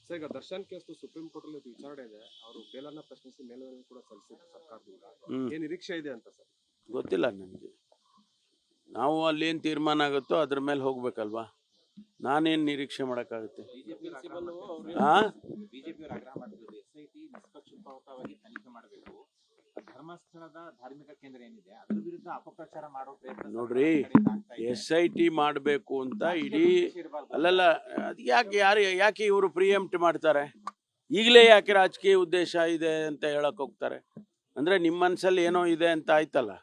Sir, ಈಗ Darshan case supreme court ಅಲ್ಲಿ ವಿಚಾರಣೆ ಇದೆ. ಅವರು ಬೇಲನ್ನ ಪ್ರಶ್ನಿಸಿ ಮೇಲ್ಮನವಿ ಕೂಡ ಸಲ್ಲಿಸಿದ್ರು ಸರ್ಕಾರದಿಂದ. ಏನ್ ನಿರೀಕ್ಷೆ ಇದೆ ಅಂತ ಸರ್? ಗೊತ್ತಿಲ್ಲ ನನಗೆ. ನಾವು ಅಲ್ಲಿ ಏನು ತೀರ್ಮಾನ ಆಗುತ್ತೋ ಅದ್ರ ಮೇಲೆ ಹೋಗ್ಬೇಕಲ್ವಾ. ನಾನೇನು ನಿರೀಕ್ಷೆ ಮಾಡೋಕ್ಕಾಗುತ್ತೆ? ಧರ್ಮಸ್ಥಳದ ಧಾರ್ಮಿಕ ಕೇಂದ್ರ ಏನಿದೆ ಅದ್ರ ವಿರುದ್ಧ ಅಪಪ್ರಚಾರ ಮಾಡೋ ಪ್ರಯತ್ನ ನೋಡ್ರಿ, SIT ಮಾಡಬೇಕು ಅಂತ ಇಡೀ ಅಲ್ಲಲ್ಲ, ಯಾಕೆ ಇವರು ಪ್ರಿಯಂಪ್ಟ್ ಮಾಡ್ತಾರೆ? ಈಗಲೇ ಯಾಕೆ ರಾಜಕೀಯ ಉದ್ದೇಶ ಇದೆ ಅಂತ ಹೇಳಕ್ ಹೋಗ್ತಾರೆ? ಅಂದ್ರೆ ನಿಮ್ಮ ಮನಸ್ಸಲ್ಲಿ ಏನೋ ಇದೆ ಅಂತ ಆಯ್ತಲ್ಲ.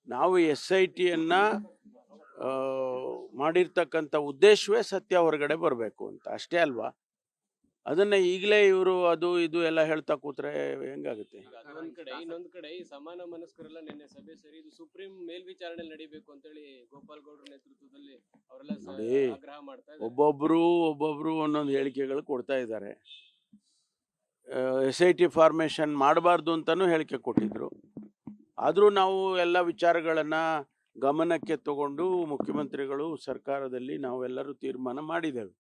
ನಾವು SITಯನ್ನ ಮಾಡಿರ್ತಕ್ಕಂಥ ಉದ್ದೇಶವೇ ಸತ್ಯ ಹೊರಗಡೆ ಬರಬೇಕು ಅಂತ ಅಷ್ಟೇ ಅಲ್ವಾ. ಅದನ್ನ ಈಗಲೇ ಇವರು ಅದು ಇದು ಎಲ್ಲ ಹೇಳ್ತಾ ಕೂತ್ರೆ ಹೆಂಗಾಗುತ್ತೆ? ಇನ್ನೊಂದ್ ಕಡೆ ಈ ಸಮಾನ ಮನಸ್ಕರೆಲ್ಲ ನಿನ್ನೆ ಸಭೆ ಸೇರಿ ಇದು ಸುಪ್ರೀಂ ಮೇಲ್ವಿಚಾರಣೆ ನಡೀಬೇಕು ಅಂತ ಹೇಳಿ ಗೋಪಾಲ್ ಗೌಡ್ರ ನೇತೃತ್ವದಲ್ಲಿ ಅವರೆಲ್ಲ ಆಗ್ರಹ ಮಾಡ್ತಾ ಇದ್ದಾರೆ. ಒಬ್ಬೊಬ್ರು ಒಂದೊಂದು ಹೇಳಿಕೆಗಳು ಕೊಡ್ತಾ ಇದ್ದಾರೆ. SIT ಫಾರ್ಮೇಶನ್ ಮಾಡಬಾರ್ದು ಅಂತಾನೂ ಹೇಳಿಕೆ ಕೊಟ್ಟಿದ್ರು. ಆದರೂ ನಾವು ಎಲ್ಲ ವಿಚಾರಗಳನ್ನ ಗಮನಕ್ಕೆ ತಗೊಂಡು ಮುಖ್ಯಮಂತ್ರಿಗಳು ಸರ್ಕಾರದಲ್ಲಿ ನಾವೆಲ್ಲರೂ ತೀರ್ಮಾನ ಮಾಡಿದ್ದೇವೆ.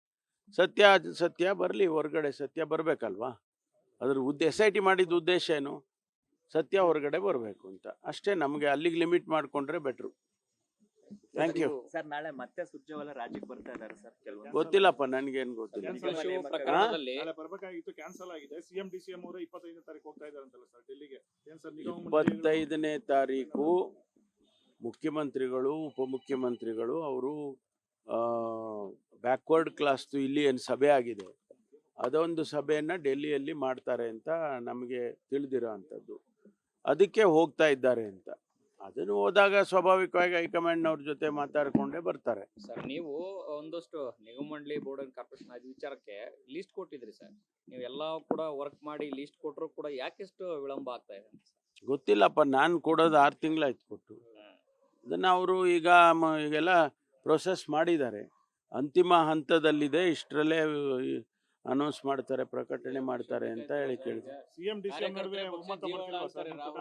ಸತ್ಯ ಬರಲಿ ಹೊರಗಡೆ, ಸತ್ಯ ಬರಬೇಕಲ್ವಾ. ಅದ್ರ SIT ಮಾಡಿದ ಉದ್ದೇಶ ಏನು? ಸತ್ಯ ಹೊರಗಡೆ ಬರಬೇಕು ಅಂತ ಅಷ್ಟೇ. ನಮಗೆ ಅಲ್ಲಿಗೆ ಲಿಮಿಟ್ ಮಾಡಿಕೊಂಡ್ರೆ ಬೆಟ್ರು. Thank you sir. ನಾಳೆ ಮತ್ತೆ ಸುರ್ಜೇವಾಲಾ ರಾಜ್ಯಕ್ಕೆ ಬರ್ತಾ ಇದ್ದಾರೆ ಸರ್. ಗೊತ್ತಿಲ್ಲಪ್ಪ, ನನಗೇನು ಗೊತ್ತಿಲ್ಲ. 25ನೇ ತಾರೀಕು ಮುಖ್ಯಮಂತ್ರಿಗಳು ಉಪಮುಖ್ಯಮಂತ್ರಿಗಳು ಅವರು ಬ್ಯಾಕ್ವರ್ಡ್ ಕ್ಲಾಸ್ದು ಇಲ್ಲಿ ಏನು ಸಭೆ ಆಗಿದೆ ಅದೊಂದು ಸಭೆಯನ್ನು ಡೆಲ್ಲಿಯಲ್ಲಿ ಮಾಡ್ತಾರೆ ಅಂತ ನಮಗೆ ತಿಳಿದಿರೋ ಅಂಥದ್ದು. ಅದಕ್ಕೆ ಹೋಗ್ತಾ ಇದ್ದಾರೆ ಅಂತ. ಅದನ್ನು ಹೋದಾಗ ಸ್ವಾಭಾವಿಕವಾಗಿ ಹೈಕಮಾಂಡ್ನವ್ರ ಜೊತೆ ಮಾತಾಡ್ಕೊಂಡೇ ಬರ್ತಾರೆ. ಸರ್, ನೀವು ಒಂದಷ್ಟು ನಿಗಮ ಮಂಡಳಿ ಬೋರ್ಡ್ ಅಂಡ್ ಕಾರ್ಪೊರೇಷನ್ ಅದು ವಿಚಾರಕ್ಕೆ ಲಿಸ್ಟ್ ಕೊಟ್ಟಿದ್ರಿ ಸರ್. ನೀವು ಎಲ್ಲ ಕೂಡ ವರ್ಕ್ ಮಾಡಿ ಲಿಸ್ಟ್ ಕೊಟ್ಟರು ಕೂಡ ಯಾಕೆಷ್ಟು ವಿಳಂಬ ಆಗ್ತಾ ಇದೆ? ಗೊತ್ತಿಲ್ಲಪ್ಪ, ನಾನು ಕೊಡೋದು 6 ತಿಂಗಳಾಯ್ತು ಕೊಟ್ಟು. ಅದನ್ನು ಅವರು ಈಗೆಲ್ಲ ಪ್ರೊಸೆಸ್ ಮಾಡಿದ್ದಾರೆ, ಅಂತಿಮ ಹಂತದಲ್ಲಿದೆ. ಇಷ್ಟರಲ್ಲೇ ಅನೌನ್ಸ್ ಮಾಡ್ತಾರೆ, ಪ್ರಕಟಣೆ ಮಾಡ್ತಾರೆ ಅಂತ ಹೇಳಿ ಕೇಳಿದೆ.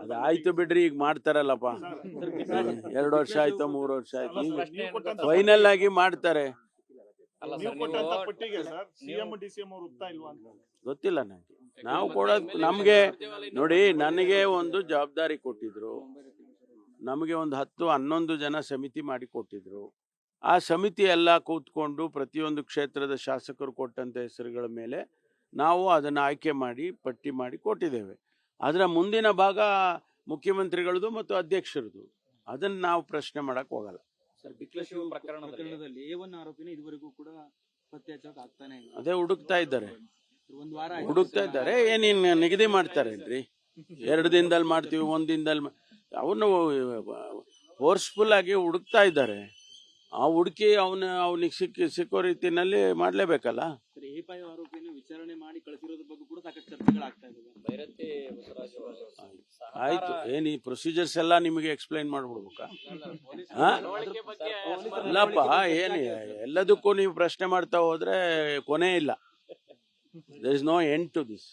ಅದಾಯ್ತು ಬಿಡ್ರಿ, ಈಗ ಮಾಡ್ತಾರಲ್ಲಪ್ಪ. 2 ವರ್ಷ ಆಯ್ತು, 3 ವರ್ಷ ಆಯ್ತು, ಫೈನಲ್ ಆಗಿ ಮಾಡ್ತಾರೆ. ಗೊತ್ತಿಲ್ಲ ನನಗೆ. ನಾವು ಕೊಡೋದು ನಮಗೆ ನೋಡಿ, ನನಗೆ ಒಂದು ಜವಾಬ್ದಾರಿ ಕೊಟ್ಟಿದ್ರು. ನಮಗೆ ಒಂದು 10-11 ಜನ ಸಮಿತಿ ಮಾಡಿ ಕೊಟ್ಟಿದ್ರು. ಆ ಸಮಿತಿ ಎಲ್ಲ ಕೂತ್ಕೊಂಡು ಪ್ರತಿಯೊಂದು ಕ್ಷೇತ್ರದ ಶಾಸಕರು ಕೊಟ್ಟಂಥ ಹೆಸರುಗಳ ಮೇಲೆ ನಾವು ಅದನ್ನು ಆಯ್ಕೆ ಮಾಡಿ ಪಟ್ಟಿ ಮಾಡಿ ಕೊಟ್ಟಿದ್ದೇವೆ. ಅದರ ಮುಂದಿನ ಭಾಗ ಮುಖ್ಯಮಂತ್ರಿಗಳದು ಮತ್ತು ಅಧ್ಯಕ್ಷರದು. ಅದನ್ನು ನಾವು ಪ್ರಶ್ನೆ ಮಾಡಕ್ ಹೋಗಲ್ಲ. ಪ್ರಕರಣದಲ್ಲಿ A1 ಆರೋಪಿನ ಇದುವರೆಗೂ ಕೂಡ ಪತ್ತೆ ಹಚ್ಚೋಕೆ ಆಗ್ತಾನೆ ಇಲ್ಲ. ಅದೇ ಹುಡುಕ್ತಾ ಇದ್ದಾರೆ. ಏನೇನು ನಿಗದಿ ಮಾಡ್ತಾರೇನ್ರಿ? 2 ದಿನದಲ್ಲಿ ಮಾಡ್ತೀವಿ, 1 ದಿನದಲ್ಲಿ ಅವನು ಫೋರ್ಸ್ಫುಲ್ ಆಗಿ ಹುಡುಕ್ತಾ ಇದ್ದಾರೆ. ಆ ಹುಡುಕಿ ಅವನಿಗೆ ಸಿಕ್ಕೋ ರೀತಿನಲ್ಲಿ ಮಾಡ್ಲೇಬೇಕಲ್ಲ. ವಿಚಾರಣೆ ಮಾಡಿ ಕಳಿಸಿರೋದ್ರ ಬಗ್ಗೆ ಕೂಡ ಸಾಕಷ್ಟು ಚರ್ಚೆಗಳಾಗ್ತಾ ಇದೆ. ಆಯ್ತು, ಏನ್ ಈ ಪ್ರೊಸೀಜರ್ಸ್ ಎಲ್ಲ ನಿಮಗೆ ಎಕ್ಸ್ಪ್ಲೈನ್ ಮಾಡ್ಬಿಡ್ಬೇಕಾ? ಇಲ್ಲಪ್ಪ, ಏನು ಎಲ್ಲದಕ್ಕೂ ನೀವು ಪ್ರಶ್ನೆ ಮಾಡ್ತಾ ಹೋದ್ರೆ ಕೊನೆ ಇಲ್ಲ. There is no end to this.